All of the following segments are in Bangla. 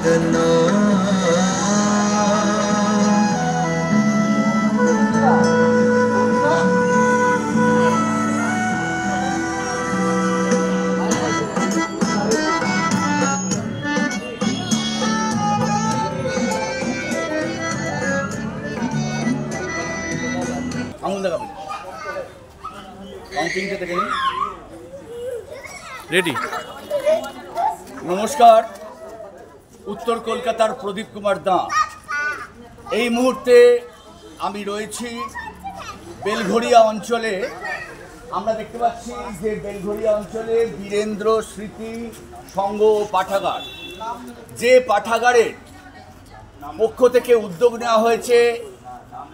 रेडी नमस्कार उत्तर कलकातार प्रदीप कुमार दा এই মুহূর্তে আমি রয়েছি বেলঘরিয়া অঞ্চলে। আমরা দেখতে পাচ্ছি যে বেলঘরিয়া অঞ্চলে বীরেন্দ্র স্মৃতি সংঘ পাঠাগার, যে পাঠাগারের পক্ষ থেকে উদ্যোগ নেওয়া হয়েছে,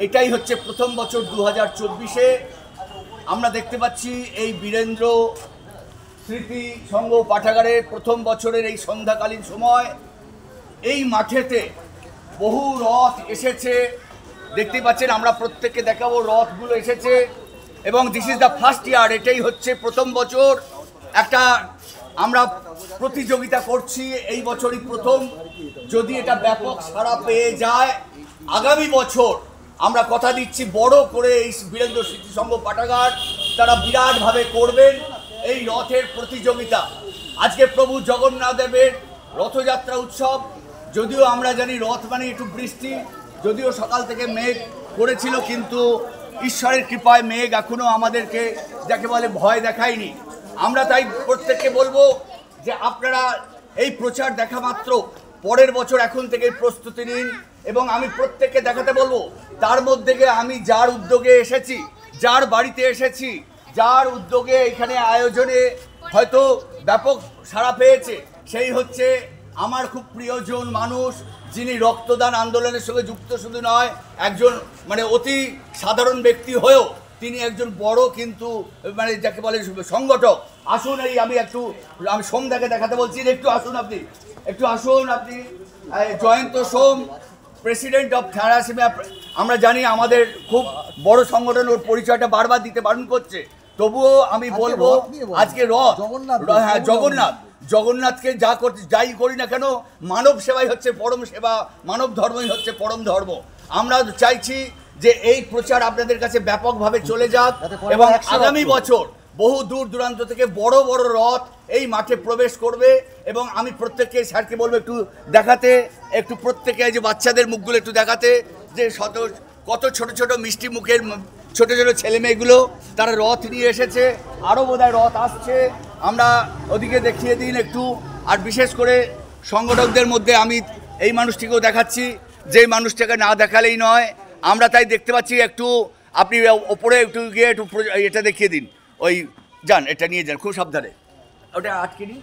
এটাই হচ্ছে প্রথম বছর 2024-এ। আমরা দেখতে পাচ্ছি এই বীরেন্দ্র স্মৃতি সংঘ পাঠাগারের প্রথম বছরের এই সন্ধ্যাকালীন সময় এই মাঠেতে বহু রথ এসেছে, দেখতে পাচ্ছেন। আমরা প্রত্যেককে দেখাবো রথগুলো এসেছে এবং this is the first year, এটাই হচ্ছে প্রথম বছর একটা আমরা প্রতিযোগিতা করছি, এই বছরই প্রথম। যদি এটা ব্যাপক সাড়া পেয়ে যায়, আগামী বছর আমরা কথা দিচ্ছি বড় করে এই বীরেন্দ্র স্মৃতি সংঘ পাঠাগার তারা বিরাটভাবে করবেন এই রথের প্রতিযোগিতা। আজকে প্রভু জগন্নাথ দেবের রথযাত্রা উৎসব। যদিও আমরা জানি রথ মানে একটু বৃষ্টি, যদিও সকাল থেকে মেঘ করেছিল, কিন্তু ঈশ্বরের কৃপায় মেঘ এখনও আমাদেরকে যাকে বলে ভয় দেখায়নি। আমরা তাই প্রত্যেককে বলবো যে আপনারা এই প্রচার দেখা মাত্র পরের বছর এখন থেকে প্রস্তুতি নিন। এবং আমি প্রত্যেককে দেখাতে বলবো, তার মধ্যে আমি যার উদ্যোগে এসেছি, যার বাড়িতে এসেছি, যার উদ্যোগে এখানে আয়োজনে হয়তো ব্যাপক সাড়া পেয়েছে, সেই হচ্ছে আমার খুব প্রিয়জন মানুষ, যিনি রক্তদান আন্দোলনের সঙ্গে যুক্ত শুধু নয়, একজন মানে অতি সাধারণ ব্যক্তি হয়েও তিনি একজন বড় কিন্তু মানে যাকে বলে সংগঠক। আসুন আমি সোমদাকে দেখাতে বলছি, একটু আসুন আপনি জয়ন্ত সোম, প্রেসিডেন্ট অফ থ্যালাসেমিয়া। আমরা জানি আমাদের খুব বড় সংগঠন, ওর পরিচয়টা বারবার দিতে বারণ করছে, তবুও আমি বলবো আজকে জগন্নাথকে যাই করি না কেন, মানব সেবাই হচ্ছে পরম সেবা, মানব ধর্মই হচ্ছে পরম ধর্ম। আমরা চাইছি যে এই প্রচার আপনাদের কাছে ব্যাপকভাবে চলে যাক এবং আগামী বছর বহু দূর দূরান্ত থেকে বড় বড় রথ এই মাঠে প্রবেশ করবে। এবং আমি প্রত্যেককে স্যারকে বলবো একটু দেখাতে, একটু প্রত্যেকে যে বাচ্চাদের মুখগুলো একটু দেখাতে, যে কত ছোট ছোট মিষ্টি মুখের ছোট ছোট ছেলে মেয়েগুলো তারা রথ নিয়ে এসেছে, আরও বোধহয় রথ আসছে। আমরা ওদিকে দেখিয়ে দিন একটু। আর বিশেষ করে সংগঠকদের মধ্যে আমি এই মানুষটিকেও দেখাচ্ছি, যেই মানুষটাকে না দেখালেই নয়। আমরা তাই দেখতে পাচ্ছি, একটু আপনি ওপরে একটু গিয়ে একটু এটা দেখিয়ে দিন, ওই যান, এটা নিয়ে যান খুব সাবধানে, ওটা আটকে নিন।